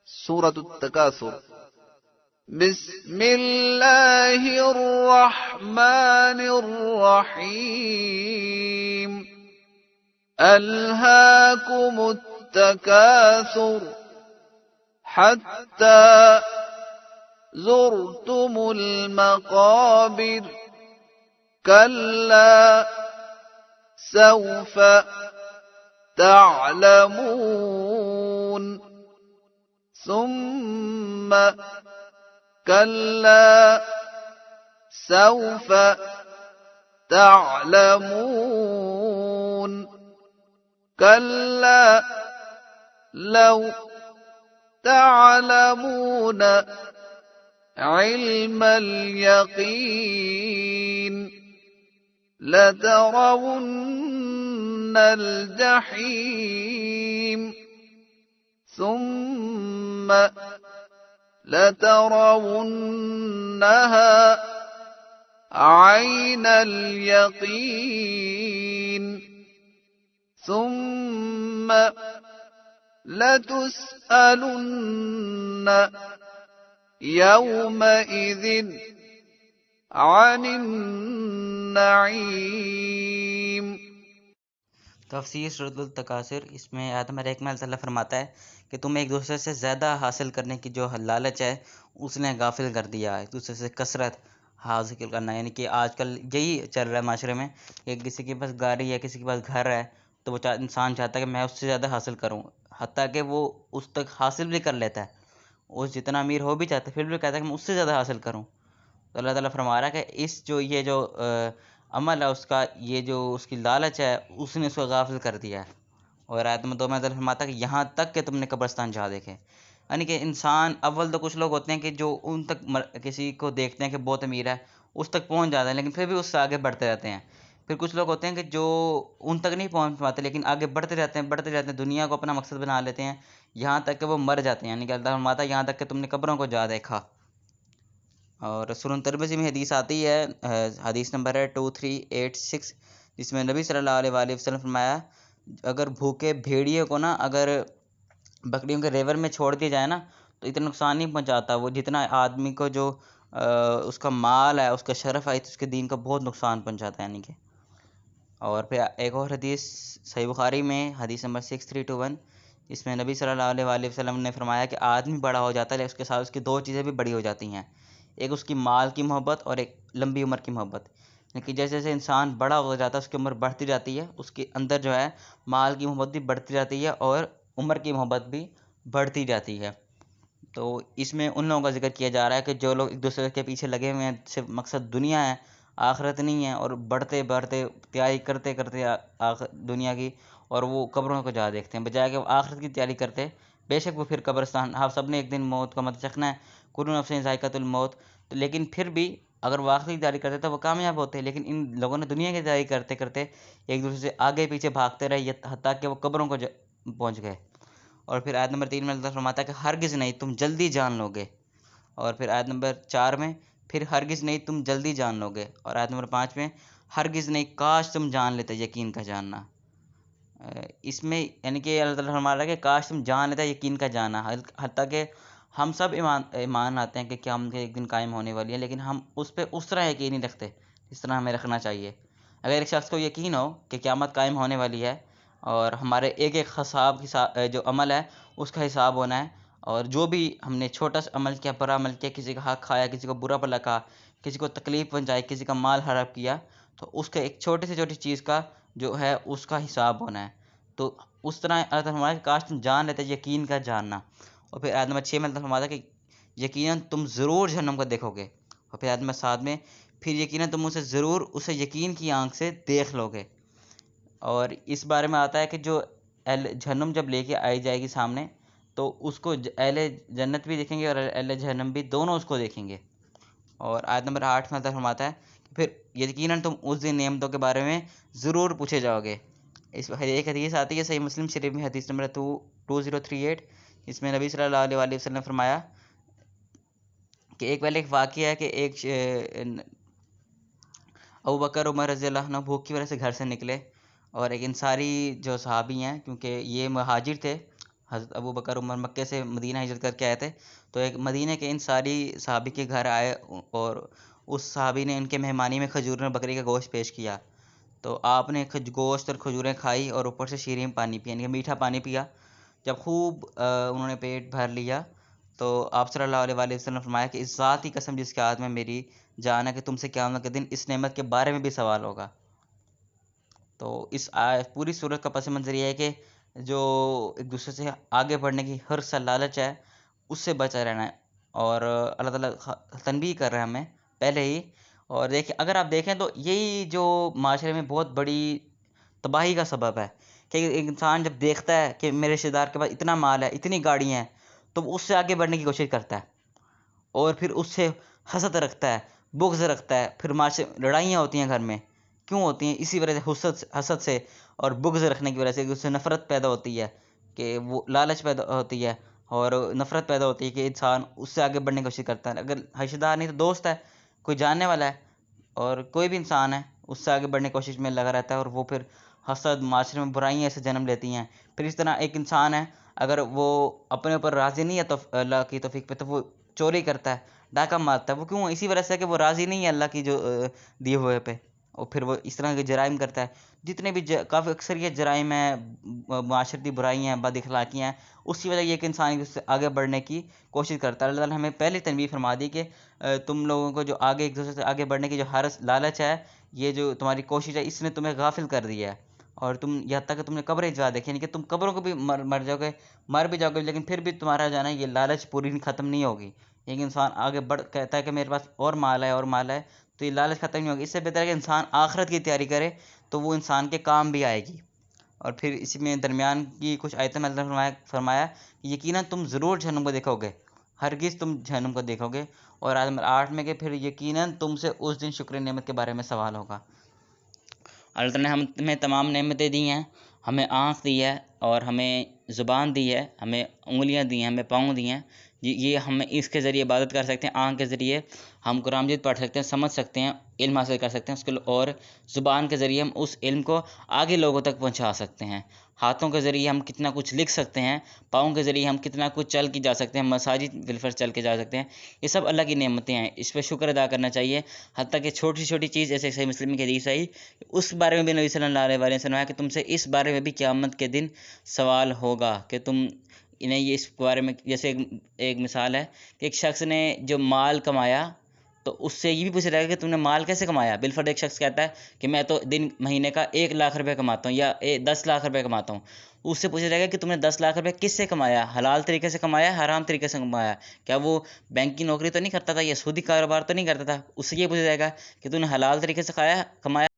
سورة التكاثر. بسم الله الرحمن الرحيم. ألهاكم التكاثر حتى زرتم المقابر كلا سوف تعلمون ثم كلا سوف تعلمون كلا لو تعلمون علم اليقين لترون الجحيم ثم لترونها عين اليقين ثم لتسألن يومئذ عن النعيم. تفسیر سورۃ التکاثر. اس میں آیت نمبر 1 میں اللہ تعالیٰ فرماتا ہے کہ تم ایک دوسرے سے زیادہ حاصل کرنے کی جو لالچ ہے اس نے غافل کر دیا ہے. ایک دوسرے سے کثرت حاصل کرنا، یعنی کہ آج کل یہی چل رہا ہے معاشرے میں کہ کسی کے پاس گاڑی ہے، کسی کے پاس گھر ہے، تو وہ انسان چاہتا ہے کہ میں اس سے زیادہ حاصل کروں، حتیٰ کہ وہ اس تک حاصل بھی کر لیتا ہے. وہ جتنا امیر ہو بھی چاہتا ہے پھر بھی کہتا ہے کہ میں اس سے زیادہ حاصل کروں. تو اللہ تعالیٰ فرما رہا ہے کہ یہ جو عمل ہے اس کا، یہ جو اس کی لالچ ہے اس نے اس کو غافل کر دیا ہے. اور آیت نمبر 2 میں اللہ فرماتا ہے کہ یہاں تک کہ تم نے قبرستان جا دیکھے. یعنی کہ انسان اول تو کچھ لوگ ہوتے ہیں کہ جو ان تک کسی کو دیکھتے ہیں کہ بہت امیر ہے اس تک پہنچ جاتے ہیں، لیکن پھر بھی اس سے آگے بڑھتے رہتے ہیں. پھر کچھ لوگ ہوتے ہیں کہ جو ان تک نہیں پہنچ پاتے لیکن آگے بڑھتے رہتے ہیں، دنیا کو اپنا مقصد بنا لیتے ہیں یہاں تک کہ وہ مر جاتے ہیں. یعنی کہ اللہ فرماتا ہے یہاں تک کہ تم نے قبروں کو جا دیکھا. اور سنن ترمذی میں حدیث آتی ہے، حدیث نمبر ہے 2386، جس میں نبی صلی اللہ علیہ وآلہ وسلم فرمایا اگر بھوکے بھیڑیے کو نا اگر بکریوں کے ریور میں چھوڑ دیا جائے نا تو اتنا نقصان نہیں پہنچاتا وہ جتنا آدمی کو جو اس کا مال ہے، اس کا شرف ہے، اس کے دین کو بہت نقصان پہنچاتا ہے. یعنی کہ اور پھر ایک اور حدیث صحیح بخاری میں حدیث نمبر 6321، جس میں نبی صلی اللہ علیہ وآلہ وسلم نے فرمایا کہ آدمی بڑا ہو جاتا ہے لیکن اس کے ساتھ اس کی دو چیزیں بھی بڑی ہو جاتی ہیں، ایک اس کی مال کی محبت اور ایک لمبی عمر کی محبت. لیکن جیسے جیسے انسان بڑا ہو جاتا ہے اس کی عمر بڑھتی جاتی ہے، اس کے اندر جو ہے مال کی محبت بھی بڑھتی جاتی ہے اور عمر کی محبت بھی بڑھتی جاتی ہے. تو اس میں ان لوگوں کا ذکر کیا جا رہا ہے کہ جو لوگ ایک دوسرے کے پیچھے لگے ہوئے ہیں، صرف مقصد دنیا ہے، آخرت نہیں ہے، اور بڑھتے تیاری کرتے دنیا کی، اور وہ قبروں کو جا دیکھتے ہیں بجائے کہ وہ آخرت کی تیاری کرتے. بے شک وہ پھر قبرستان، آپ سب نے ایک دن موت کا مزہ چکھنا ہے، کل نفس ذائقۃ الموت، لیکن پھر بھی اگر وہ آخرت کی تیاری کرتے تو وہ کامیاب ہوتے. لیکن ان لوگوں نے دنیا کی تیاری کرتے کرتے ایک دوسرے سے آگے پیچھے بھاگتے رہے حتیٰ کہ وہ قبروں کو پہنچ گئے. اور پھر آیت نمبر 3 میں اللہ فرماتا ہے کہ ہرگز نہیں تم جلدی جان لو گے. اور پھر آیت نمبر 4 میں پھر ہرگز نہیں تم جلدی جان لو گے. اور آیت نمبر 5 میں ہرگز نہیں کاش تم جان لیتے یقین کا جاننا. اس میں یعنی کہ اللہ تعالیٰ فرما رہا ہے کہ کاش تم جان لیتے یقین کا جاننا. حتیٰ کہ ہم سب ایمان آتے ہیں کہ قیامت ایک دن قائم ہونے والی ہے، لیکن ہم اس پہ اس طرح یقین نہیں رکھتے جس طرح ہمیں رکھنا چاہیے. اگر ایک شخص کو یقین ہو کہ قیامت قائم ہونے والی ہے اور ہمارے ایک ایک حساب جو عمل ہے اس کا حساب ہونا ہے، اور جو بھی ہم نے چھوٹا سا عمل کیا، برا عمل کیا، کسی کا حق کھایا، کسی کو برا بھلا کہا، کسی کو تکلیف پہنچائی، کسی کا مال حرام کیا، تو اس کا ایک چھوٹی سے چھوٹی چیز کا جو ہے اس کا حساب ہونا ہے. تو اس طرح اللہ تعالیٰ فرماتا ہے کاش تم جان لیتے یقین کا جاننا. اور پھر آیت نمبر 6 میں اللہ فرماتا ہے کہ یقیناً تم ضرور جہنم کو دیکھو گے. اور پھر آیت نمبر 7 میں پھر یقیناً تم اسے ضرور اسے یقین کی آنکھ سے دیکھ لو گے. اور اس بارے میں آتا ہے کہ جو اہل جہنم جب لے کے آئی جائے گی سامنے تو اس کو اہل جنت بھی دیکھیں گے اور اہل جہنم بھی، دونوں اس کو دیکھیں گے. اور آیت نمبر 8 میں اللہ فرماتا ہے کہ پھر یقیناً تم اس دن نعمتوں کے بارے میں ضرور پوچھے جاؤ گے. ایک حدیث آتی ہے صحیح مسلم شریف میں حدیث نمبر 2038، اس میں نبی صلی اللہ علیہ وآلہ وسلم نے فرمایا کہ ایک واقعہ ہے کہ ایک ابوبکر عمر رضی اللہ عنہ بھوک کی وجہ سے گھر سے نکلے، اور ایک انصاری جو صحابی ہیں، کیونکہ یہ مہاجر تھے، حضرت ابو بکر عمر مکے سے مدینہ ہجرت کر کے آئے تھے، تو ایک مدینہ کے انصاری صحابی کے گھر آئے، اور اس صحابی نے ان کے مہمانی میں کھجور اور بکری کا گوشت پیش کیا، تو آپ نے گوشت اور کھجوریں کھائی اور اوپر سے شیرین پانی پیا، یعنی کہ میٹھا پانی پیا۔ جب خوب انہوں نے پیٹ بھر لیا تو آپ صلی اللہ علیہ وآلہ وسلم نے فرمایا کہ اس ذات کی قسم جس کے ہاتھ میں میری جان ہے کہ تم سے قیامت کے دن اس نعمت کے بارے میں بھی سوال ہوگا۔ تو اس پوری صورت کا پس منظر یہ ہے کہ جو ایک دوسرے سے آگے بڑھنے کی حرص ہے، لالچ ہے، اس سے بچا رہنا ہے، اور اللہ تعالیٰ تنبیہ کر رہا ہے ہمیں پہلے ہی۔ اور دیکھیں، اگر آپ دیکھیں تو یہی جو معاشرے میں بہت بڑی تباہی کا سبب ہے کہ ایک انسان جب دیکھتا ہے کہ میرے رشتہ دار کے پاس اتنا مال ہے، اتنی گاڑیاں ہیں، تو وہ اس سے آگے بڑھنے کی کوشش کرتا ہے، اور پھر اس سے حسد رکھتا ہے، بغض رکھتا ہے، پھر لڑائیاں ہوتی ہیں گھر میں، کیوں ہوتی ہیں؟ اسی وجہ سے حسد سے اور بغض رکھنے کی وجہ سے، کہ اس سے نفرت پیدا ہوتی ہے، کہ وہ لالچ پیدا ہوتی ہے اور نفرت پیدا ہوتی ہے کہ انسان اس سے آگے بڑھنے کی کوشش کرتا ہے۔ اگر رشتہ دار نہیں تو دوست ہے، کوئی جاننے والا ہے، اور کوئی بھی انسان ہے، اس سے آگے بڑھنے کی کوشش میں لگا رہتا ہے، اور وہ پھر حسد، معاشرے میں برائیاں ایسے جنم لیتی ہیں۔ پھر اس طرح ایک انسان ہے، اگر وہ اپنے اوپر راضی نہیں ہے تو اللہ کی توفیق پہ، تو وہ چوری کرتا ہے، ڈاکہ مارتا ہے، وہ کیوں؟ اسی وجہ سے کہ وہ راضی نہیں ہے اللہ کی جو دیے ہوئے پہ، اور پھر وہ اس طرح کے جرائم کرتا ہے۔ جتنے بھی کافی اکثریت جرائم ہیں، معاشرتی برائیاں ہیں، بد اخلاقیاں ہیں، اس کی وجہ یہ کہ انسان اس سے آگے بڑھنے کی کوشش کرتا ہے۔ اللہ تعالیٰ نے ہمیں پہلے تنبیہ فرما دی کہ تم لوگوں کو جو آگے ایک دوسرے سے آگے بڑھنے کی جو حرص، لالچ ہے، یہ جو تمہاری کوشش ہے، اس نے تمہیں غافل کر دیا ہے، اور تم یہاں تک کہ تم نے قبریں جا دیکھی، یعنی کہ تم قبروں کو بھی مر جاؤ گے، مر بھی جاؤ گے، لیکن پھر بھی تمہارا جانا یہ لالچ پوری ختم نہیں ہوگی۔ ایک انسان آگے بڑھ کہتا ہے کہ میرے پاس اور مال ہے اور مال ہے، تو یہ لالچ ختم نہیں ہوگی۔ اس سے بہتر ہے کہ انسان آخرت کی تیاری کرے، تو وہ انسان کے کام بھی آئے گی۔ اور پھر اسی میں درمیان کی کچھ آیتیں میں اللہ نے فرمایا کہ یقیناً تم ضرور جہنم کو دیکھو گے، ہرگز تم جہنم کو دیکھو گے، اور آیت نمبر 8 میں کہ پھر یقیناً تم سے اس دن شکر نعمت کے بارے میں سوال ہوگا۔ اللہ تعالیٰ نے ہمیں تمام نعمتیں دی ہیں، ہمیں آنکھ دی ہے، اور ہمیں زبان دی ہے، ہمیں انگلیاں دی ہیں، ہمیں پاؤں دی ہیں، یہ ہم اس کے ذریعے عبادت کر سکتے ہیں۔ آنکھ کے ذریعے ہم قرآن مجید پڑھ سکتے ہیں، سمجھ سکتے ہیں، علم حاصل کر سکتے ہیں اس کے، اور زبان کے ذریعے ہم اس علم کو آگے لوگوں تک پہنچا سکتے ہیں۔ ہاتھوں کے ذریعے ہم کتنا کچھ لکھ سکتے ہیں، پاؤں کے ذریعے ہم کتنا کچھ چل کے جا سکتے ہیں، مساجد بالفرض چل کے جا سکتے ہیں۔ یہ سب اللہ کی نعمتیں ہیں، اس پہ شکر ادا کرنا چاہیے۔ حتیٰ کہ چھوٹی چھوٹی چیز، جیسے صحیح مسلم کی حدیث آئی، اس بارے میں بھی نبی صلی اللہ علیہ وسلم نے کہ تم سے اس بارے میں بھی قیامت کے دن سوال ہوگا، کہ تم انہیں یہ اس بارے میں، جیسے ایک مثال ہے کہ ایک شخص نے جو مال کمایا، تو اس سے یہ بھی پوچھا جائے گا کہ تم نے مال کیسے کمایا۔ بالفرض ایک شخص کہتا ہے کہ میں تو مہینے کا 1 لاکھ روپے کماتا ہوں، یا 10 لاکھ روپے کماتا ہوں، اس سے پوچھا جائے گا کہ تم نے 10 لاکھ روپے کس سے کمایا، حلال طریقے سے کمایا، حرام طریقے سے کمایا، کیا وہ بینک کی نوکری تو نہیں کرتا تھا، یا سودی کاروبار تو نہیں کرتا تھا؟ اس سے یہ پوچھا جائے گا کہ تم نے حلال طریقے سے کمایا